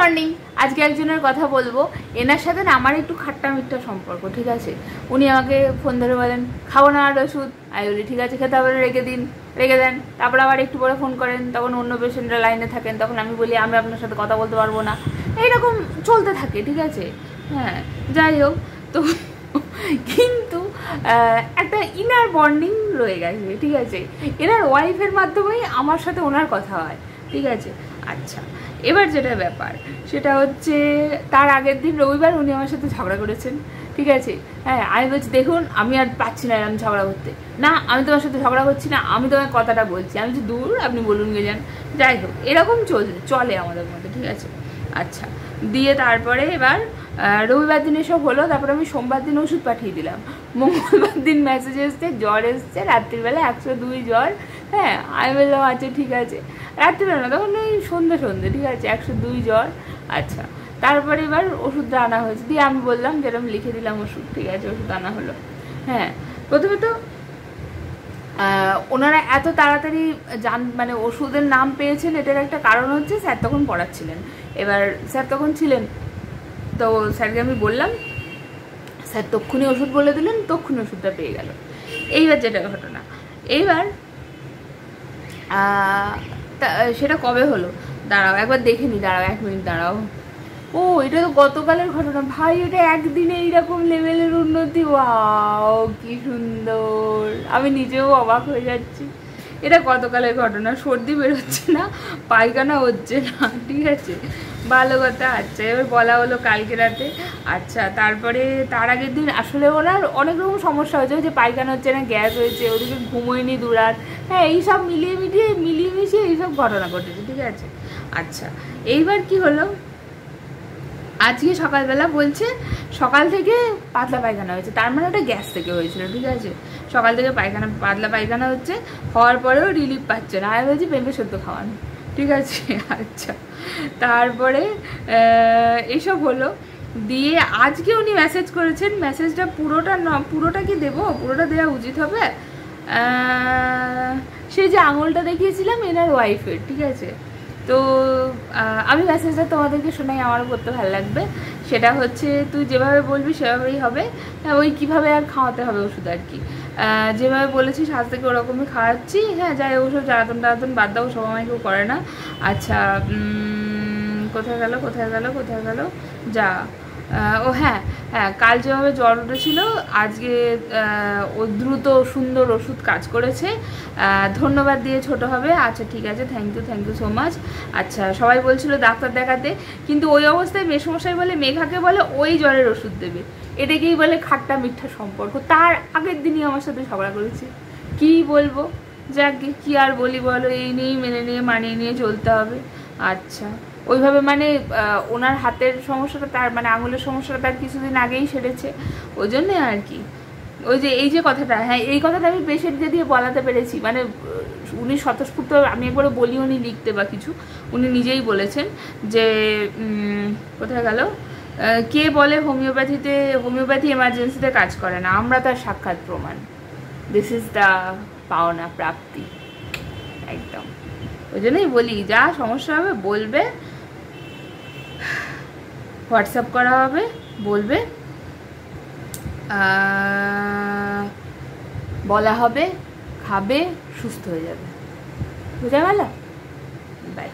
Morning. আজকে একজনের কথা বলবো, এনার সাথে না আমার একটু খাট্টা মিট্টা সম্পর্ক, ঠিক আছে। উনি আমাকে ফোন ধরে বলেন খাবো না আর ওষুধ, আমি বলি ঠিক আছে খেতে হবে, রেখে দিন, রেখে দেন। তারপর আবার একটু পরে ফোন করেন, তখন অন্য পেশেন্টরা লাইনে থাকেন, তখন আমি বলি আমি আপনার সাথে কথা বলতে পারবো না। এইরকম চলতে থাকে, ঠিক আছে। হ্যাঁ, যাই হোক। তো কিন্তু একটা ইনার বন্ডিং রয়ে গেছে, ঠিক আছে। এনার ওয়াইফের মাধ্যমেই আমার সাথে ওনার কথা হয়, ঠিক আছে। আচ্ছা, এবার যেটা ব্যাপার সেটা হচ্ছে তার আগের দিন রবিবার উনি আমার সাথে ঝগড়া করেছেন, ঠিক আছে। হ্যাঁ, আমি বলছি দেখুন আমি আর পাচ্ছি না এরকম ঝগড়া করতে, না আমি তোমার সাথে ঝগড়া করছি না, আমি তোমার কথাটা বলছি। আমি বলছি দূর, আপনি বলুন গে যান। যাই হোক, এরকম চলে আমাদের মধ্যে, ঠিক আছে। আচ্ছা, দিয়ে তারপরে এবার রবিবার দিন এসব হলো। তারপরে আমি সোমবার দিন ওষুধ পাঠিয়ে দিলাম, মঙ্গলবার দিন মেসেজ এসছে জ্বর এসছে, রাত্রিবেলা 102 জ্বর। হ্যাঁ, আমি বললাম আচ্ছা ঠিক আছে। রাত্রিবেলা না, তখন ওই সন্ধ্যে, ঠিক আছে, 102 জ্বর। আচ্ছা, তারপরে এবার ওষুধটা আনা হয়েছে, দিয়ে আমি বললাম যেরকম লিখে দিলাম ওষুধ, ঠিক আছে, ওষুধ আনা হলো। হ্যাঁ, প্রথমে তো ওনারা এত তাড়াতাড়ি মানে ওষুধের নাম পেয়েছেন, এটার একটা কারণ হচ্ছে স্যার তখন পড়াচ্ছিলেন। এবার স্যার তখন ছিলেন, তো স্যারকে আমি বললাম, স্যার তক্ষুনি ওষুধ বলে দিলেন, তক্ষুনি ওষুধটা পেয়ে গেল। এইবার যেটা ঘটনা, এইবার সেটা কবে হলো দাঁড়াও একবার দেখে নি, দাঁড়াও 1 মিনিট দাঁড়াও। ও, এটা তো গতকালের ঘটনা ভাই, এটা একদিনে এইরকম লেভেলের উন্নতি, ওয়াও কি সুন্দর, আমি নিজেও অবাক হয়ে যাচ্ছি। এটা গতকালের ঘটনা, সর্দি বেরোচ্ছে না, পায়খানা হচ্ছে না, ঠিক আছে, ভালো কথা। আচ্ছা, এবার বলা হলো কালকে রাতে। আচ্ছা, তারপরে তার আগের দিন আসলে ওনার অনেক রকম সমস্যা হয়েছে, যে পায়খানা হচ্ছে না, গ্যাস হয়েছে, ওদিকে ঘুমোয়নি দুরাত। হ্যাঁ, এইসব মিলিয়ে মিশিয়ে এইসব ঘটনা ঘটেছে, ঠিক আছে। আচ্ছা, এইবার কি হলো, আজকে সকালবেলা বলছে সকাল থেকে পাতলা পায়খানা হয়েছে, তার মানে ওটা গ্যাস থেকে হয়েছিল, ঠিক আছে। সকাল থেকে পাতলা পায়খানা হচ্ছে, হওয়ার পরেও রিলিফ পাচ্ছে না। আমি বলছি পেঁপে সদ্য খাওয়ানো, ঠিক আছে। আচ্ছা, তারপরে এইসব হলো, দিয়ে আজকে উনি মেসেজ করেছেন, মেসেজটা পুরোটা কি দেবো, পুরোটা দেওয়া উচিত হবে। সেই যে আঙুলটা দেখিয়েছিলাম এনার ওয়াইফের, ঠিক আছে। তো আমি মেসেজটা তোমাদেরকে শোনাই, আমারও করতে ভালো লাগবে। সেটা হচ্ছে তুই যেভাবে বলবি সেভাবেই হবে, ওই কীভাবে আর খাওয়াতে হবে ওষুধ আর কি, যেভাবে বলেছিস আজ থেকে ওরকমই খাওয়াচ্ছি। হ্যাঁ, যাই ওষুধ জ্বালাতন বাদ দাও, সব আমায় কেউ করে না। আচ্ছা, কোথায় গেল যা। ও হ্যাঁ, কাল যেভাবে জ্বর উঠেছিল, আজকে ও দ্রুত সুন্দর ওষুধ কাজ করেছে, ধন্যবাদ দিয়ে ছোট হবে। আচ্ছা ঠিক আছে, থ্যাংক ইউ সো মাচ। আচ্ছা, সবাই বলছিল ডাক্তার দেখাতে, কিন্তু ওই অবস্থায় মেসমশাই বলে মেঘাকে বলে ওই জ্বরের ওষুধ দেবে, এটাকেই বলে খাট্টা মিঠা সম্পর্ক। তার আগের দিনই আমার সাথে ঝগড়া করেছে, কি বলবো, যাক কি আর বলি বলো, এই নিয়েই মেনে নিয়ে মানিয়ে নিয়ে চলতে হবে। আচ্ছা, ওইভাবে মানে ওনার হাতের সমস্যাটা, তার মানে আঙুলের সমস্যাটা তার কিছুদিন আগেই সেরেছে, ওই জন্যে আর কি। ওই যে এই যে কথাটা, হ্যাঁ এই কথাটা আমি পেশেন্টকে দিয়ে বলাতে পেরেছি, মানে উনি স্বতঃস্ফূর্ত, আমি একবারে বলি উনি লিখতে বা কিছু, উনি নিজেই বলেছেন যে কোথায় গেল, কে বলে হোমিওপ্যাথি এমার্জেন্সিতে কাজ করে না, আমরা তার সাক্ষাৎ প্রমাণ, দিস ইজ দ্য পাওনা প্রাপ্তি, একদম। ওই জন্যই বলি যা সমস্যা হবে বলবে, হোয়াটসঅ্যাপ করা হবে, বলবে, বলা হবে, খাবে, সুস্থ হয়ে যাবে। বুঝা গেল? বাই।